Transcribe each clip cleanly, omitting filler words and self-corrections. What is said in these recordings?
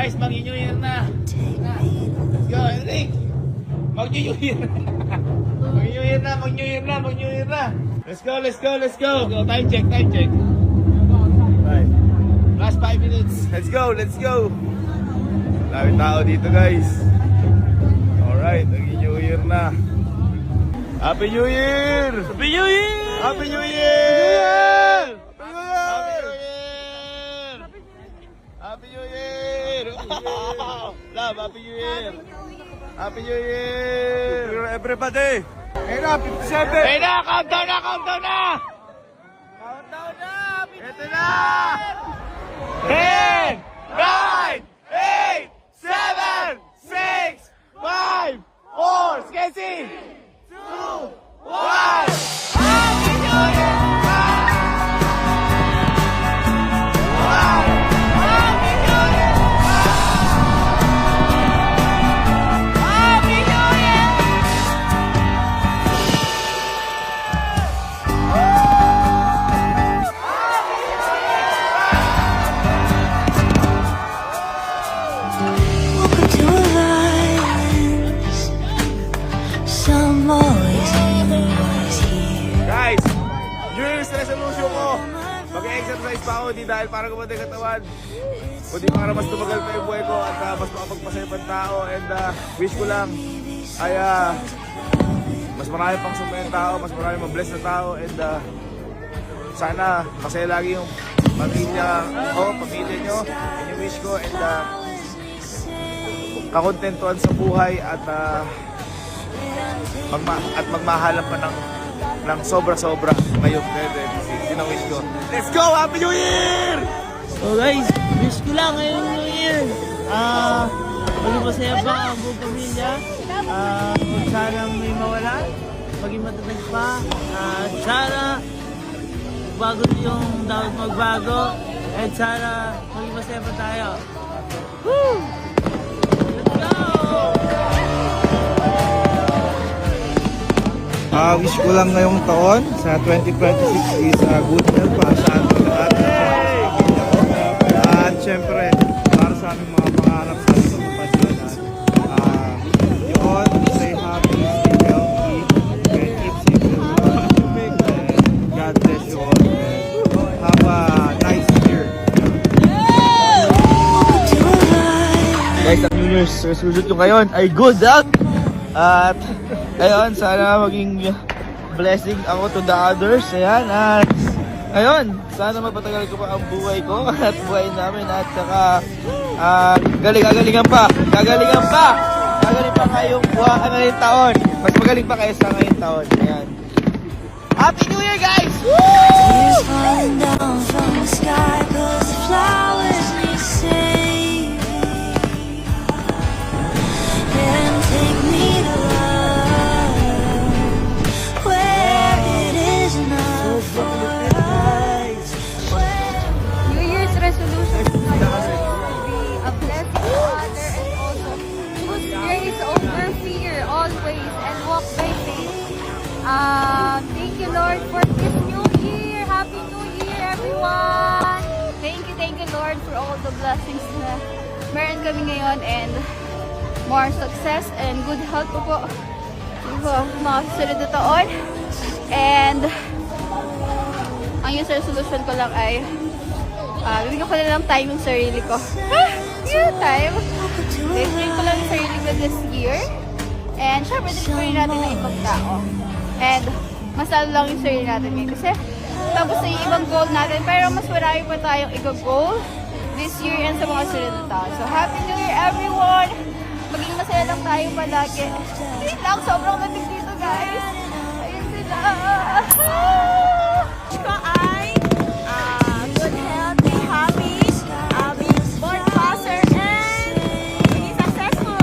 Guys, mag-New Year na. Let's go, Enric. Mag-New Year. Mag-New Year na, mag-New Year na, mag-New Year na. Let's go, let's go, let's go. Time check, time check. Right. Last 5 minutes. Let's go, let's go. Daming tao dito, guys. Alright, mag-New Year na. Happy New Year! Happy New Year! Happy New Year! Happy New Year! Happy New Year! Love, Happy New Year! Happy New Year! Everybody! Hey na, 57! Hey na, countdown na, countdown na! Countdown na! Ito na! 10, 9, 8, 7, 6, 5, 4, Sketchy! 2, 1! Happy New Year! Guys, New Year's resolution ko. Mag-exercise pa ako, di dahil para gumanda yung katawan, kundi para mas tumagal pa yung buhay ko at mas makapagpasaya pa tao. And wish ko lang ay mas marami pang sumayan tao, mas marami mag-bless na tao. And sana masaya lagi yung pamilya nyo. And yung wish ko. And kakontentuhan sa buhay at magmahalan pa ng sobra-sobra ngayong 2026. Yun ang wish ko. Let's go! Happy New Year! So guys, wish ko lang ngayong New Year. Maging masaya pa ang buong pamilya. Kung sana may mawala, maging matatag pa. Sana bago yung dapat magbago. And sana maging masaya pa tayo. Woo! Let's go! Wish ko lang ngayong taon sa 2026 is good health para sa ating lahat. At syempre, para sa aming mga pangarap sa ating matupad yun. Yun, stay happy, stay healthy, and keep safe and God bless you all. And have a nice year. Guys, ang New Year's resolution ko ngayon ay good health. At ayun, sana maging blessing ako to the others. Ayan, at ayun, sana mapatagal ko pa ang buhay ko at buhay namin. At saka gagalingan pa ngayong ngayong taon. Mas magaling pa kayo sa ngayong taon. Ayan. Happy New Year, guys! Tears falling down from the sky 'cause the flowers need saving. And take me to love where it is not for us. New Year's resolution to be a blessing to others and also choose grace over fear always and walk by faith. Thank you, Lord, for this new year. Happy New Year, everyone! Thank you, Lord, for all the blessings na meron kami ngayon and more success and good health po sa mga susunod na taon. And ang yung resolution ko lang ay bibigyan ko na lang time yung sarili ko. Time. Bibigyan ko lang yung sarili ko this year. And syempre, din natin na ibang tao. And mas lalo lang yung sarili natin ngayon. Kasi tapos na yung ibang goal natin. Pero mas marami pa tayong i-goal this year and sa mga sunod na taon. So, Happy New Year, everyone! Maging masaya lang tayo palagi. Wait lang, sobrang lamig dito, guys. Ayun sila. Ko ay good health, be happy, be born faster, and be successful.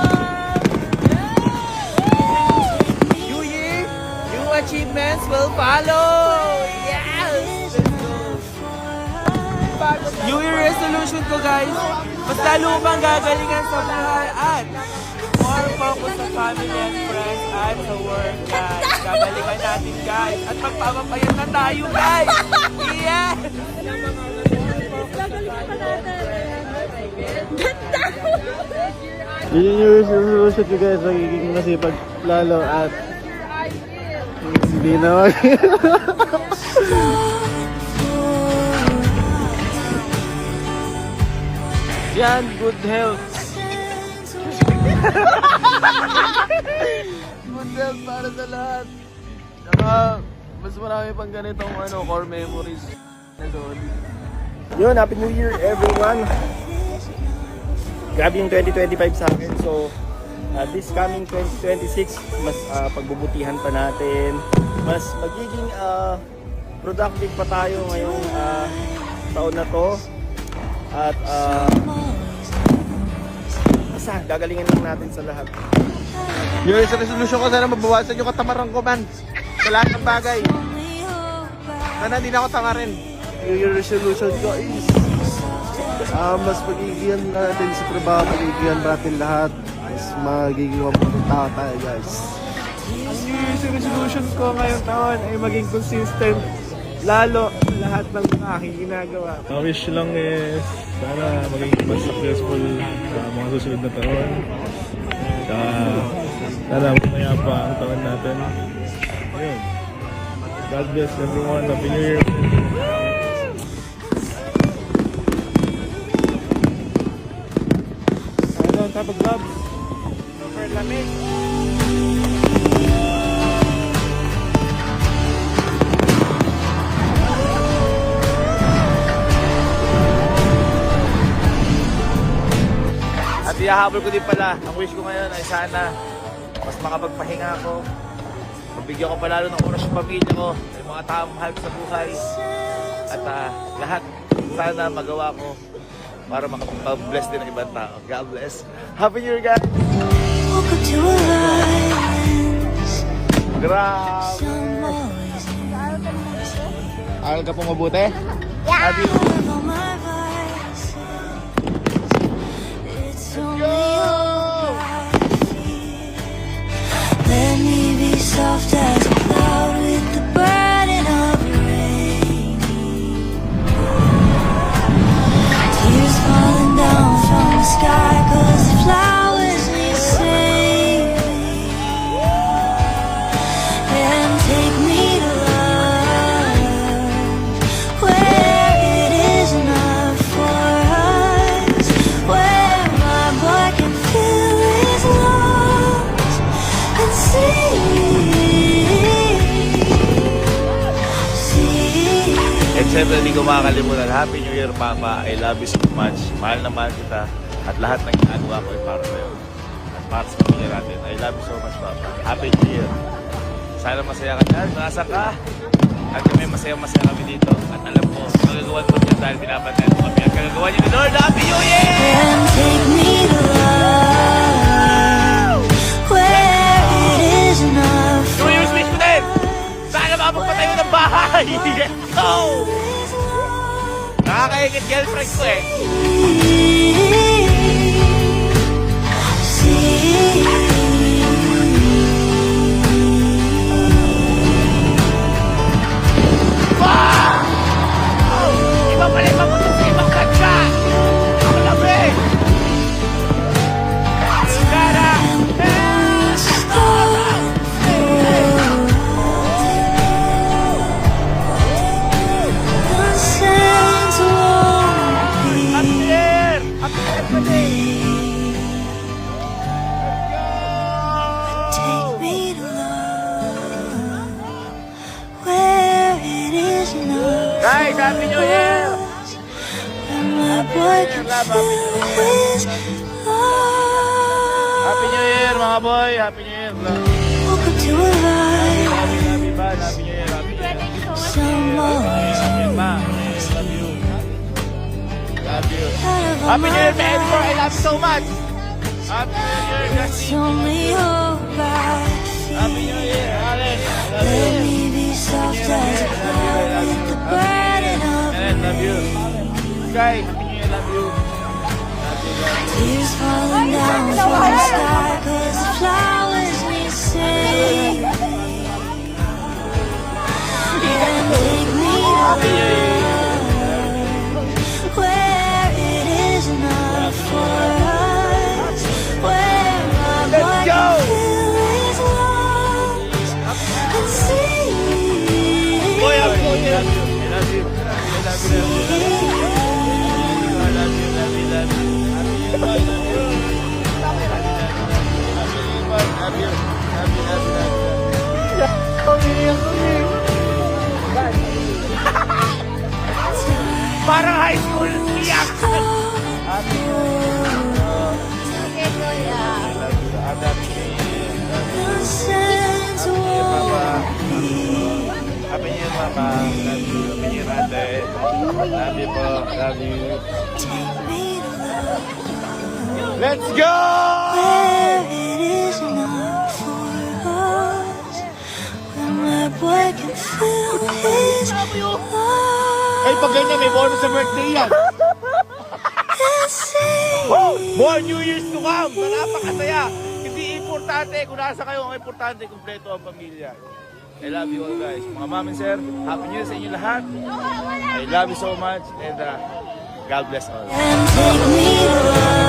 New Year, new achievements will follow! Yes! New Year resolution ko, guys, mas lalo bang gagalingan sa buhay at more focus sa family and friends at sa work, guys. Gagalingan natin, guys, at magpapapayat na tayo, guys! Yes! Gagalingan pa natin. Yun yung New Year's resolution ko guys, magiging masipag lalo at hindi na Yan, good health. Good health para sa lahat. Saka, mas marami pang ganitong core memories na doon. Yun, Happy New Year everyone! Grabe yung 2025 sa akin. So, this coming 2026, mas pagbubutihan pa natin. Mas magiging productive pa tayo ngayong taon na to. At basta, gagalingan lang natin sa lahat. Yung isa resolution ko, sana mabawasan yung katamaran ko, man. Sa lahat ng bagay. Sana hindi na ako tanga rin. New Year resolution ko is mas pagigihan natin sa trabaho, pagigihan natin lahat. Mas magiging mabuting tao tayo guys. Ang New Year's resolution ko ngayong taon ay maging consistent lalo sa lahat ng aking ginagawa. Ang wish lang is sana maging mas successful sa mga susunod na taon. Sana mamaya pa ang taon natin. Ayun. God bless everyone. Happy New Year. Ano ang tapos love? Super lamig. At ihahabol ko din pala, ang wish ko ngayon ay sana mas makapagpahinga ako. Mabigyan ko pa lalo ng oras yung pamilya ko, yung mga taong mahal ko sa buhay. At lahat sana magawa ko para makapag-bless din ng ibang tao. God bless. Happy New Year, guys! Woke up to a light. Grabe! Some boys Aral ka pong mabuti? Love you! have all my vices. It's only hope I feel. Let me be soft as a cloud with the burden of rain. Tears falling down from the sky 'cause the flowers need saving. And take me to love where it is enough for us, where my boy can feel his lungs and see. At syempre, hindi ko makakalimutan. Happy New Year, Papa. I love you so much. Mahal na mahal kita. At lahat ng ginagawa ko ay para sa'yo. At para sa pamilya natin. I love you so much, Papa. Happy New Year. Sana masaya ka dyan. Nasa ka. At kami masaya-masaya kami dito. At alam mo, magagawan mo dyan dahil pinapatayan mo kami. At kagagawa niyo ni Lord. Happy New Year! And take me to love where it is enough New for Year's wish ko din! Sana makapagpatayo ng bahay! Let's go! Nakakaingit girlfriend ko eh. Iba pala yung mabutok sa ibang kanta! Ako lang eh! Gara! Happy Year! Happy birthday! Take me to love where it is enough. Guys, Happy New Year! And my boy can feel his Happy love. New Year mga boy! Happy New Year! Woke up to a light. Love you, bye. Happy New Year! Happy New Year! Some boys Love you, ma. Love you. Love you. have all Happy New Year, my man! I love you so much! Happy New Year, It's Justin! only hope I Happy feel. New Year, Alex! Love Let you! me be soft as a cloud with the burden of And love you! Sky, Happy New Year, love you! tears falling down from the sky 'cause the flowers need saving. And take me to Happy New Year! love where it is enough love you. I love you. I love you. I love you. I love you. Love you. Love you. Love you. Parang high school iyak. Happy New Year, Mama. Love you. Happy New Year, Ate. Love you po. Love you. Let's go! Where it is not for us, when my boy can feel his love. Ay, pag ganyan, may bonus sa birthday yan. And say Oh, more New Year's to come. Napakasaya. Hindi importante kung nasa kayo. Ang importante, kumpleto ang pamilya. I love you all, guys. Mga mom and sir, Happy New Year sa inyo lahat. I love you so much. And God bless all. and take me to